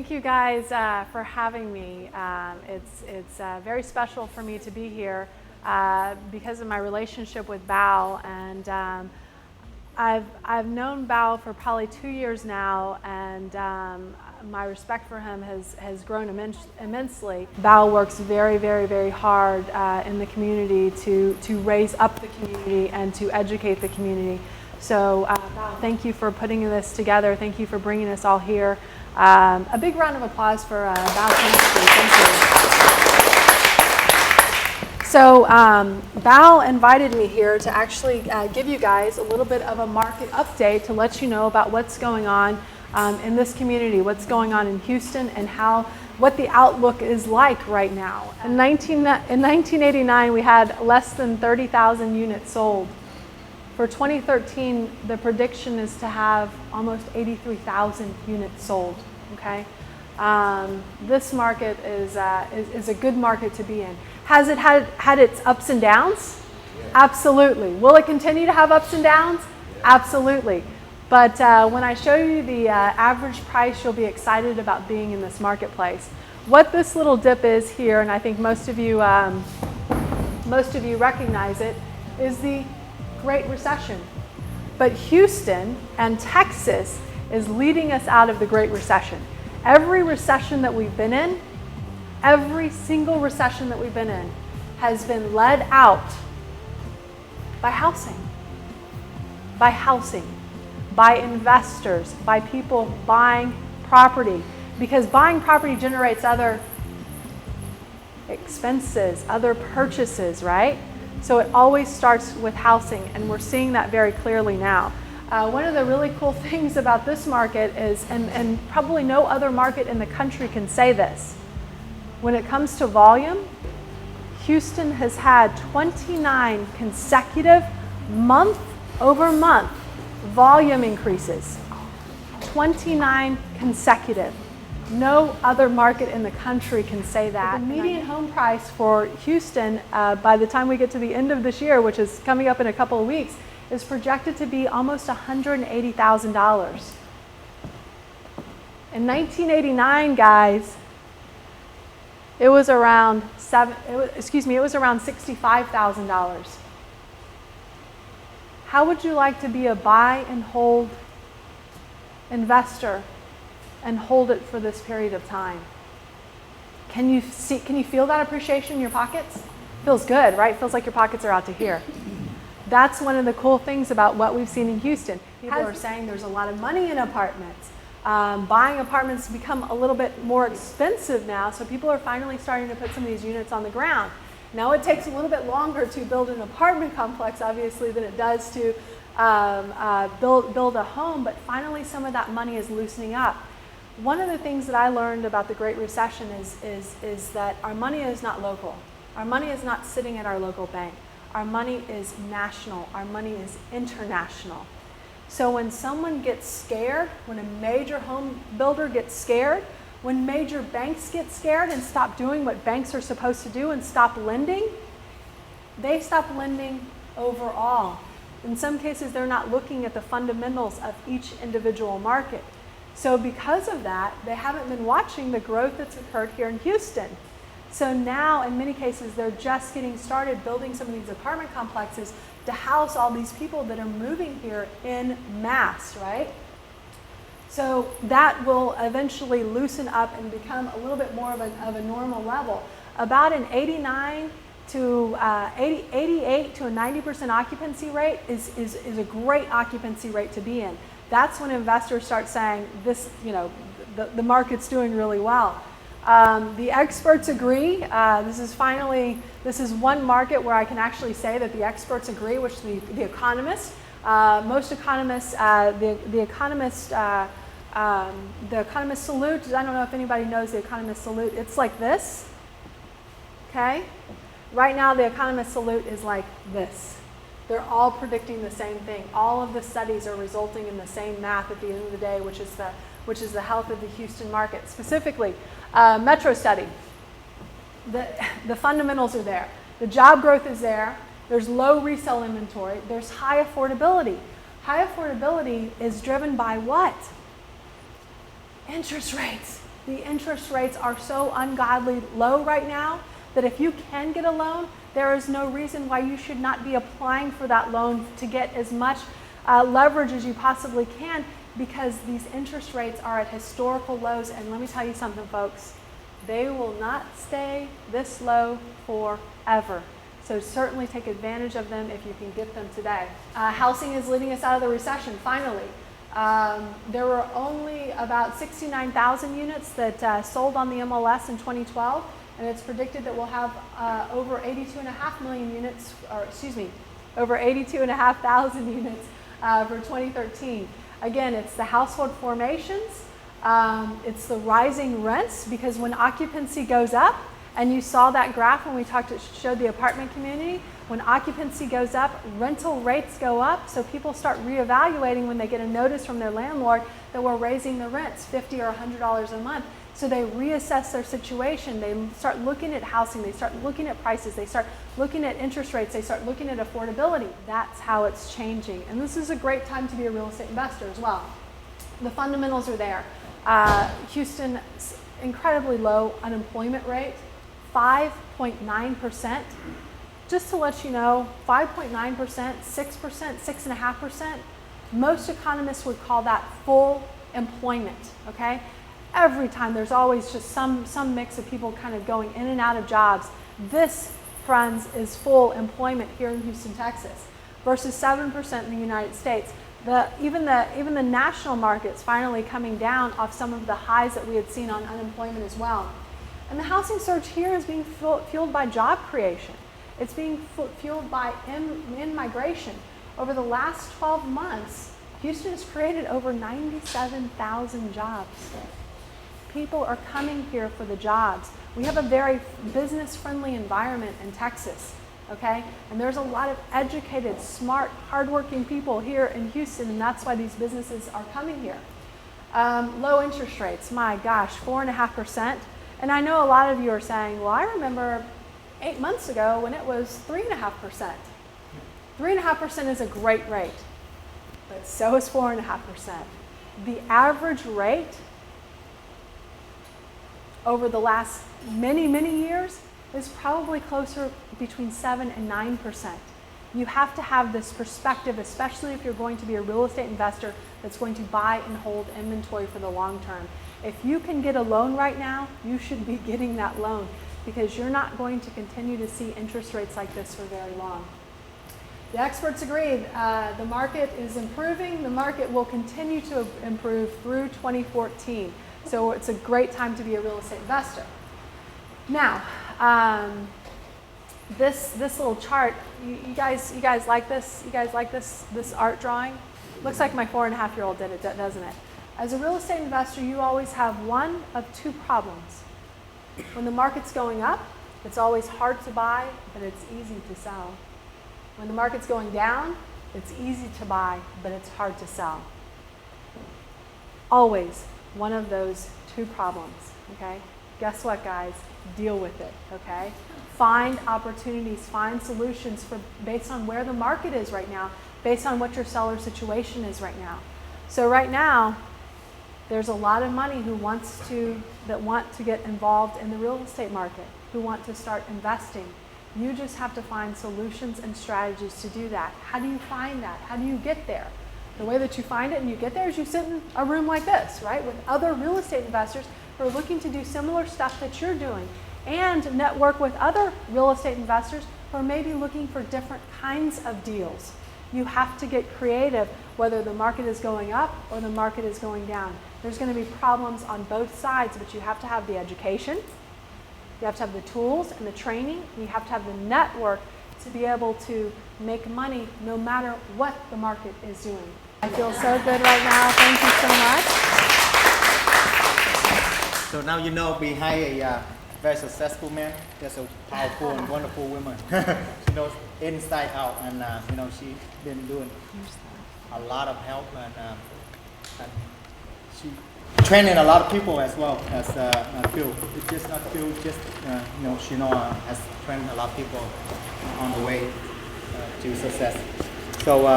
Thank you guys for having me. It's very special for me to be here because of my relationship with Bao, and I've known Bao for probably 2 years now, and my respect for him has grown immensely. Bao works very, very, very hard in the community to raise up the community and to educate the community. So Bao, thank you for putting this together. Thank you for bringing us all here. A big round of applause for Bao. Thank you. So Bao invited me here to actually give you guys a little bit of a market update to let you know about what's going on in this community, what's going on in Houston, and what the outlook is like right now. In 1989, we had less than 30,000 units sold. For 2013, the prediction is to have almost 83,000 units sold. Okay, this market is a good market to be in. Has it had its ups and downs? Yeah. Absolutely. Will it continue to have ups and downs? Yeah. Absolutely. But when I show you the average price, you'll be excited about being in this marketplace. What this little dip is here, and I think most of you recognize it, is the Great Recession. But Houston and Texas is leading us out of the Great Recession. Every recession that we've been in, every single recession that we've been in, has been led out by housing, by investors, by people buying property, because buying property generates other expenses, other purchases, right? So it always starts with housing, and we're seeing that very clearly now. One of the really cool things about this market is, and probably no other market in the country can say this, when it comes to volume, Houston has had 29 consecutive month-over-month volume increases. 29 consecutive. No other market in the country can say that. The median home price for Houston, by the time we get to the end of this year, which is coming up in a couple of weeks, is projected to be almost $180,000. In 1989, guys, it was around $65,000. How would you like to be a buy and hold investor and hold it for this period of time? Can you feel that appreciation in your pockets? Feels good, right? Feels like your pockets are out to here. That's one of the cool things about what we've seen in Houston. People are saying there's a lot of money in apartments. Buying apartments become a little bit more expensive now, so people are finally starting to put some of these units on the ground. Now it takes a little bit longer to build an apartment complex, obviously, than it does to build a home, but finally some of that money is loosening up. One of the things that I learned about the Great Recession is that our money is not local. Our money is not sitting at our local bank. Our money is national. Our money is international. So when someone gets scared, when a major home builder gets scared, when major banks get scared and stop doing what banks are supposed to do and stop lending, they stop lending overall. In some cases, they're not looking at the fundamentals of each individual market. So because of that, they haven't been watching the growth that's occurred here in Houston. So now, in many cases, they're just getting started building some of these apartment complexes to house all these people that are moving here in mass, right? So that will eventually loosen up and become a little bit more of a normal level. About an 88 to a 90% occupancy rate is a great occupancy rate to be in. That's when investors start saying this, the market's doing really well. The experts agree. This is one market where I can actually say that the experts agree, which the economists, most economists, the economist salute. I don't know if anybody knows the economist salute. It's like this. Okay. Right now, the economist salute is like this. They're all predicting the same thing. All of the studies are resulting in the same math at the end of the day, which is the health of the Houston market. Specifically, Metro study. The fundamentals are there. The job growth is there. There's low resale inventory. There's high affordability. High affordability is driven by what? Interest rates. The interest rates are so ungodly low right now that if you can get a loan, there is no reason why you should not be applying for that loan to get as much leverage as you possibly can, because these interest rates are at historical lows. And let me tell you something, folks, they will not stay this low forever. So certainly take advantage of them if you can get them today. Housing is leading us out of the recession, finally. There were only about 69,000 units that sold on the MLS in 2012, and it's predicted that we'll have over 82.5 million units, or excuse me, over 82,500 units for 2013. Again, it's the household formations, it's the rising rents, because when occupancy goes up, and you saw that graph when we showed the apartment community, when occupancy goes up, rental rates go up, so people start reevaluating when they get a notice from their landlord that we're raising the rents $50 or $100 a month. So they reassess their situation, they start looking at housing, they start looking at prices, they start looking at interest rates, they start looking at affordability. That's how it's changing. And this is a great time to be a real estate investor as well. The fundamentals are there. Houston, incredibly low unemployment rate, 5.9%. Just to let you know, 5.9%, 6%, 6.5%, most economists would call that full employment, okay? Every time there's always just some mix of people kind of going in and out of jobs. This, friends, is full employment here in Houston, Texas, versus 7% in the United States. Even the national market's finally coming down off some of the highs that we had seen on unemployment as well. And the housing surge here is being fueled by job creation. It's being fueled by in-migration. Over the last 12 months, Houston has created over 97,000 jobs. People are coming here for the jobs. We have a very business-friendly environment in Texas, okay? And there's a lot of educated, smart, hardworking people here in Houston, and that's why these businesses are coming here. Low interest rates, my gosh, 4.5%. And I know a lot of you are saying, well, I remember 8 months ago when it was 3.5%. 3.5% is a great rate, but so is 4.5%. The average rate over the last many, many years is probably closer between 7 and 9%. You have to have this perspective, especially if you're going to be a real estate investor that's going to buy and hold inventory for the long term. If you can get a loan right now, you should be getting that loan, because you're not going to continue to see interest rates like this for very long. The experts agreed. The market is improving. The market will continue to improve through 2014. So it's a great time to be a real estate investor. Now, this little chart, you guys like this? You guys like this art drawing? Looks like my 4.5-year-old did it, doesn't it? As a real estate investor, you always have one of two problems. When the market's going up, it's always hard to buy, but it's easy to sell. When the market's going down, it's easy to buy, but it's hard to sell. Always one of those two problems, okay? Guess what, guys? Deal with it, okay? Find opportunities, find solutions based on where the market is right now, based on what your seller situation is right now. So right now, there's a lot of money that want to get involved in the real estate market, who want to start investing. You just have to find solutions and strategies to do that. How do you find that? How do you get there? The way that you find it and you get there is you sit in a room like this, right, with other real estate investors who are looking to do similar stuff that you're doing, and network with other real estate investors who are maybe looking for different kinds of deals. You have to get creative, whether the market is going up or the market is going down. There's going to be problems on both sides, but you have to have the education, you have to have the tools and the training, and you have to have the network to be able to make money no matter what the market is doing. I feel so good right now. Thank you so much. So now you know behind a very successful man, there's a powerful and wonderful woman. She knows inside out, and she's been doing a lot of help, and she training a lot of people as well as Phil. It's just not Phil, just Shinoa has trained a lot of people on the way to success. So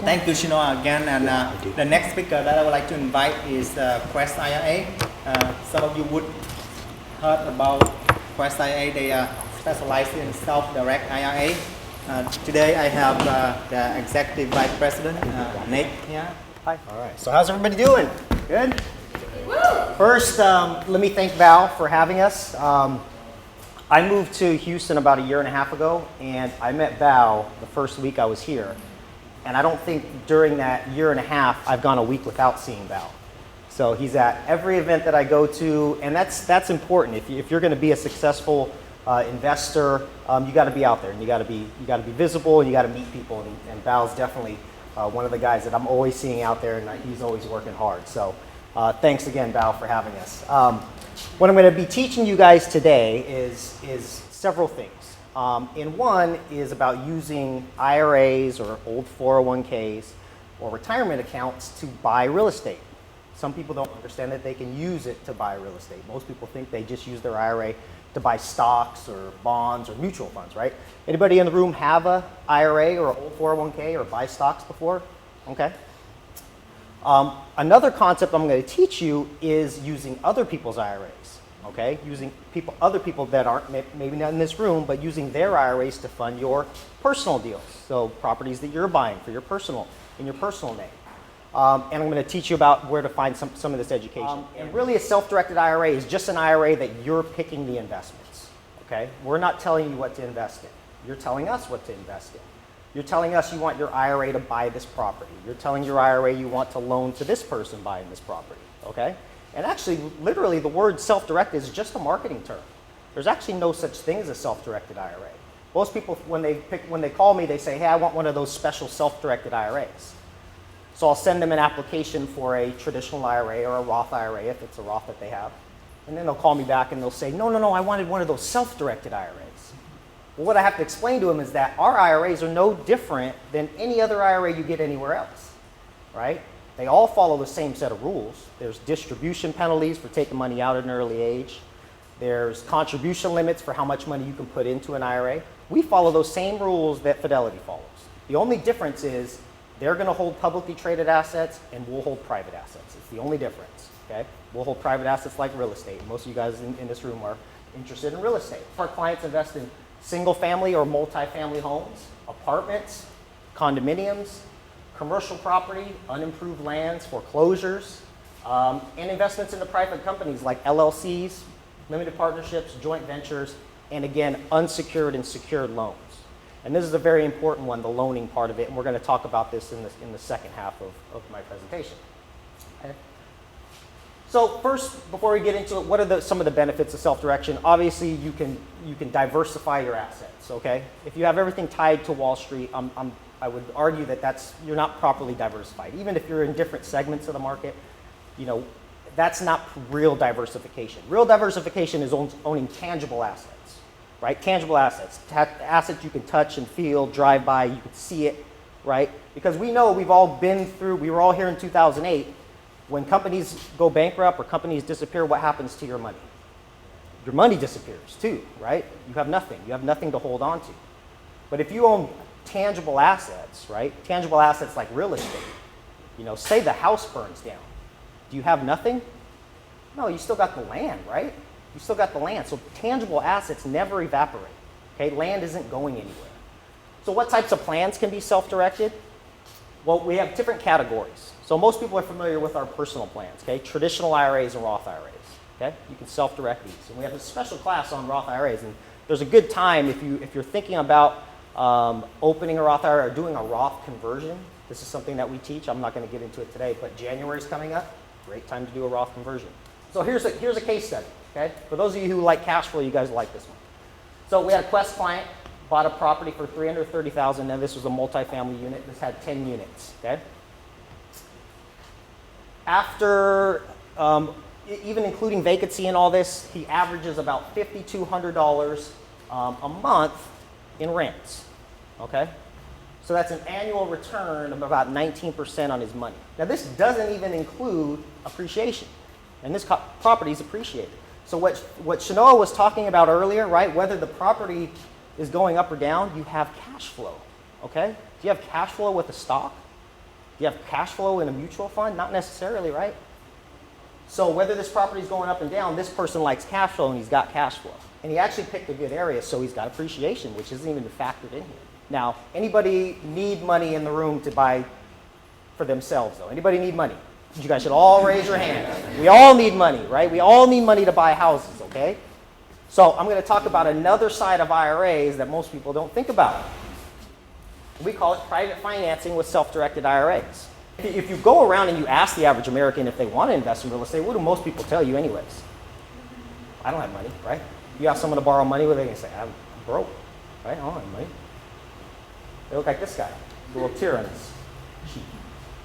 thank you, Shinoa, again. And the next speaker that I would like to invite is Quest IRA. Some of you would heard about Quest IRA. They specialize in self-direct IRA. Today I have the Executive Vice President, Nick, here. Hi. All right. So how's everybody doing? Good? First, let me thank Val for having us. I moved to Houston about a year and a half ago, and I met Val the first week I was here. And I don't think during that year and a half I've gone a week without seeing Val. So he's at every event that I go to, and that's important. If you're going to be a successful investor, you got to be out there, and you got to be visible, and you got to meet people. And Val's definitely one of the guys that I'm always seeing out there, and he's always working hard. So thanks again, Val, for having us. What I'm going to be teaching you guys today is several things. And one is about using IRAs or old 401ks or retirement accounts to buy real estate. Some people don't understand that they can use it to buy real estate. Most people think they just use their IRA to buy stocks or bonds or mutual funds, right? Anybody in the room have a IRA or an old 401k or buy stocks before? Okay. Another concept I'm going to teach you is using other people's IRAs, okay? Using other people that aren't, maybe not in this room, but using their IRAs to fund your personal deals. So properties that you're buying for your personal, in your personal name. And I'm going to teach you about where to find some of this education. And really a self-directed IRA is just an IRA that you're picking the investments, okay? We're not telling you what to invest in. You're telling us what to invest in. You're telling us you want your IRA to buy this property. You're telling your IRA you want to loan to this person buying this property, okay? And actually, literally, the word self-directed is just a marketing term. There's actually no such thing as a self-directed IRA. Most people, when they call me, they say, hey, I want one of those special self-directed IRAs. So I'll send them an application for a traditional IRA or a Roth IRA, if it's a Roth that they have. And then they'll call me back and they'll say, no, I wanted one of those self-directed IRAs. Well, what I have to explain to them is that our IRAs are no different than any other IRA you get anywhere else, right? They all follow the same set of rules. There's distribution penalties for taking money out at an early age. There's contribution limits for how much money you can put into an IRA. We follow those same rules that Fidelity follows. The only difference is they're going to hold publicly traded assets and we'll hold private assets. It's the only difference, okay? We'll hold private assets like real estate. Most of you guys in this room are interested in real estate. Our clients invest in single family or multi-family homes, apartments, condominiums, commercial property, unimproved lands, foreclosures, and investments into private companies like LLCs, limited partnerships, joint ventures, and again, unsecured and secured loans. And this is a very important one, the loaning part of it, and we're going to talk about this in the second half of my presentation. Okay. So first, before we get into it, what are some of the benefits of self-direction? Obviously, you can diversify your assets, okay? If you have everything tied to Wall Street, I would argue that you're not properly diversified. Even if you're in different segments of the market, that's not real diversification. Real diversification is owning tangible assets, right? Tangible assets, assets you can touch and feel, drive by, you can see it, right? Because we know we were all here in 2008. When companies go bankrupt or companies disappear, what happens to your money? Your money disappears too, right? You have nothing. You have nothing to hold on to. But if you own tangible assets, right? Tangible assets like real estate, say the house burns down. Do you have nothing? No, you still got the land, right? You still got the land. So tangible assets never evaporate, okay? Land isn't going anywhere. So what types of plans can be self-directed? Well, we have different categories. So most people are familiar with our personal plans, okay? Traditional IRAs and Roth IRAs, okay? You can self-direct these. And we have a special class on Roth IRAs. And there's a good time if you're thinking about opening a Roth IRA or doing a Roth conversion. This is something that we teach. I'm not going to get into it today, but January is coming up. Great time to do a Roth conversion. So here's a case study, okay? For those of you who like cash flow, you guys like this one. So we had a Quest client, bought a property for $330,000. Now this was a multifamily unit. This had 10 units, okay? After, even including vacancy and all this, he averages about $5,200 a month in rents, okay? So that's an annual return of about 19% on his money. Now this doesn't even include appreciation, and this property is appreciated. So what Shanoa was talking about earlier, right, whether the property is going up or down, you have cash flow, okay? Do you have cash flow with a stock? Do you have cash flow in a mutual fund? Not necessarily, right? So whether this property is going up and down, this person likes cash flow and he's got cash flow. And he actually picked a good area, so he's got appreciation, which isn't even factored in here. Now, anybody need money in the room to buy for themselves, though? Anybody need money? You guys should all raise your hand. We all need money, right? We all need money to buy houses, okay? So I'm going to talk about another side of IRAs that most people don't think about. We call it private financing with self-directed IRAs. If you go around and you ask the average American if they want to invest in real estate, what do most people tell you anyways? I don't have money, right? You ask someone to borrow money, what are they going to say? I'm broke, right? I don't have money. They look like this guy, a little tear on his cheek.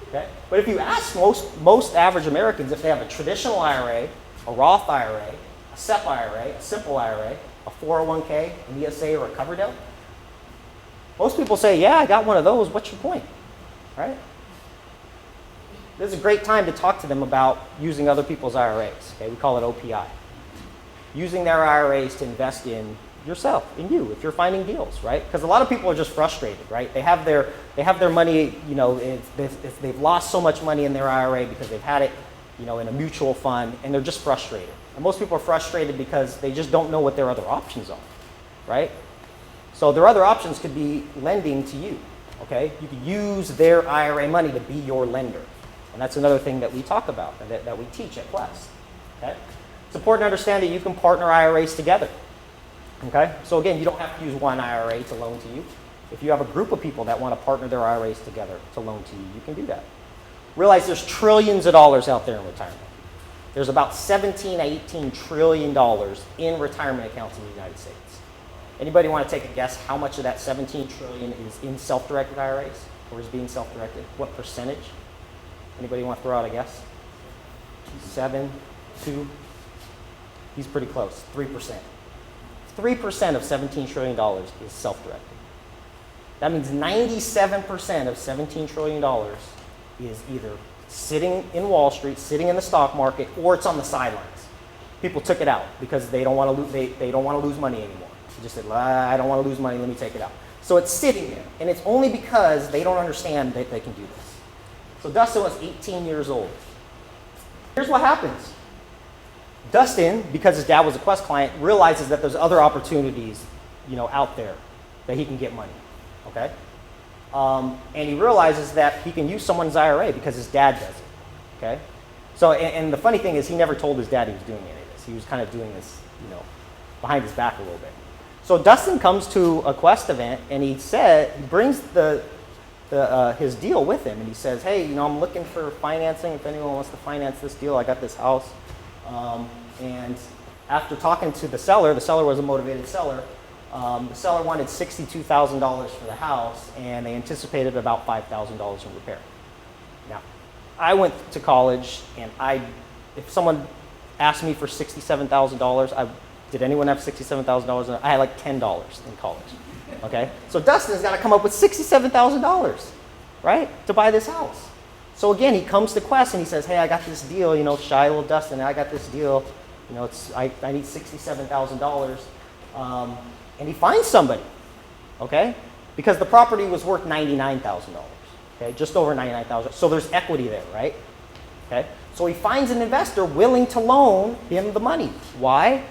Okay? But if you ask most average Americans if they have a traditional IRA, a Roth IRA, a SEP IRA, a simple IRA, a 401k, an ESA, or a Coverdell, most people say, yeah, I got one of those. What's your point? Right? This is a great time to talk to them about using other people's IRAs. Okay? We call it OPI. Using their IRAs to invest in yourself, in you, if you're finding deals, right? Because a lot of people are just frustrated, right? They have their money, you know, they've lost so much money in their IRA because they've had it, you know, in a mutual fund, and they're just frustrated. And most people are frustrated because they just don't know what their other options are, right? So their other options could be lending to you, okay? You could use their IRA money to be your lender. And that's another thing that we talk about, that we teach at Quest, okay? It's important to understand that you can partner IRAs together. Okay? So again, you don't have to use one IRA to loan to you. If you have a group of people that want to partner their IRAs together to loan to you, you can do that. Realize there's trillions of dollars out there in retirement. There's about $17 to $18 trillion in retirement accounts in the United States. Anybody want to take a guess how much of that $17 trillion is in self-directed IRAs or is being self-directed? What percentage? Anybody want to throw out a guess? 7, 2? He's pretty close, 3%. 3% of $17 trillion is self-directed. That means 97% of $17 trillion is either sitting in Wall Street, sitting in the stock market, or it's on the sidelines. People took it out because they don't want to lose money anymore. They just said, I don't want to lose money, let me take it out. So it's sitting there, and it's only because they don't understand that they can do this. So Dustin was 18 years old. Here's what happens. Dustin, because his dad was a Quest client, realizes that there's other opportunities, you know, out there that he can get money, okay? And he realizes that he can use someone's IRA because his dad does it, okay? So, and the funny thing is he never told his dad he was doing any of this. He was kind of doing this, you know, behind his back a little bit. So Dustin comes to a Quest event and he brings his deal with him, and he says, hey, you know, I'm looking for financing. If anyone wants to finance this deal, I got this house. And after talking to the seller was a motivated seller. The seller wanted $62,000 for the house, and they anticipated about $5,000 in repair. Now, I went to college, and if someone asked me for $67,000, did anyone have $67,000? I had like $10 in college. Okay, so Dustin's got to come up with $67,000, right, to buy this house. So again, he comes to Quest and he says, hey, I got this deal, you know, shy little Dustin, I got this deal, you know, I need $67,000. And he finds somebody, okay, because the property was worth $99,000, okay, just over $99,000. So there's equity there, right? Okay, so he finds an investor willing to loan him the money. Why?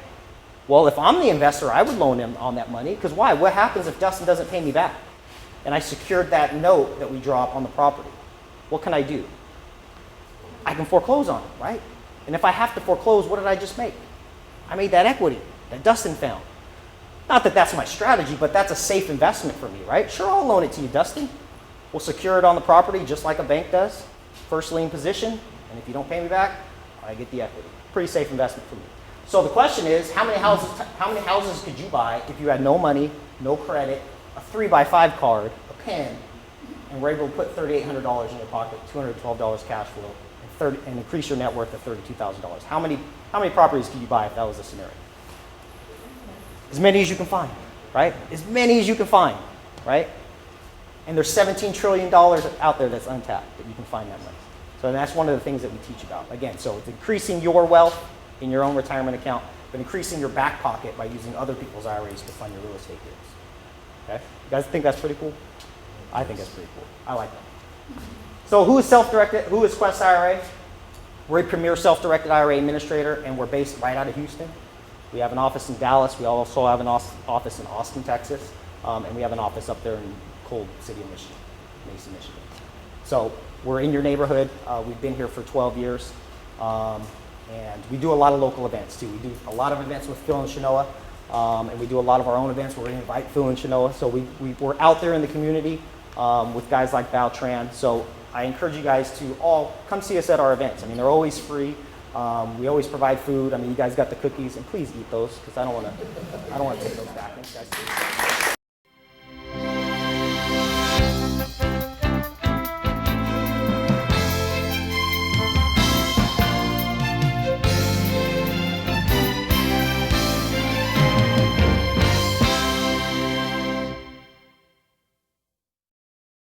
Well, if I'm the investor, I would loan him on that money, because why? What happens if Dustin doesn't pay me back? And I secured that note that we draw up on the property. What can I do? I can foreclose on it, right? And if I have to foreclose, what did I just make? I made that equity that Dustin found. Not that that's my strategy, but that's a safe investment for me, right? Sure, I'll loan it to you, Dustin. We'll secure it on the property just like a bank does, first lien position, and if you don't pay me back, I get the equity. Pretty safe investment for me. So the question is, how many houses could you buy if you had no money, no credit, a 3x5 card, a pen, and were able to put $3,800 in your pocket, $212 cash flow, and increase your net worth to $32,000? How many properties could you buy if that was the scenario? As many as you can find, right? As many as you can find, right? And there's $17 trillion out there that's untapped that you can find that money. So that's one of the things that we teach about. Again, so it's increasing your wealth in your own retirement account, but increasing your back pocket by using other people's IRAs to fund your real estate deals. Okay? You guys think that's pretty cool? I think that's pretty cool. I like that. So who is self-directed? Who is Quest IRA? We're a premier self-directed IRA administrator, and we're based right out of Houston. We have an office in Dallas. We also have an office in Austin, Texas, and we have an office up there in Cold City, Michigan, Mason, Michigan. So we're in your neighborhood. We've been here for 12 years, and we do a lot of local events too. We do a lot of events with Phil and Shanoa, and we do a lot of our own events where we invite Phil and Shanoa. So we're out there in the community with guys like Val Tran. So I encourage you guys to all come see us at our events. I mean, they're always free. We always provide food. I mean, you guys got the cookies, and please eat those because I don't want to take those back. Thanks, guys.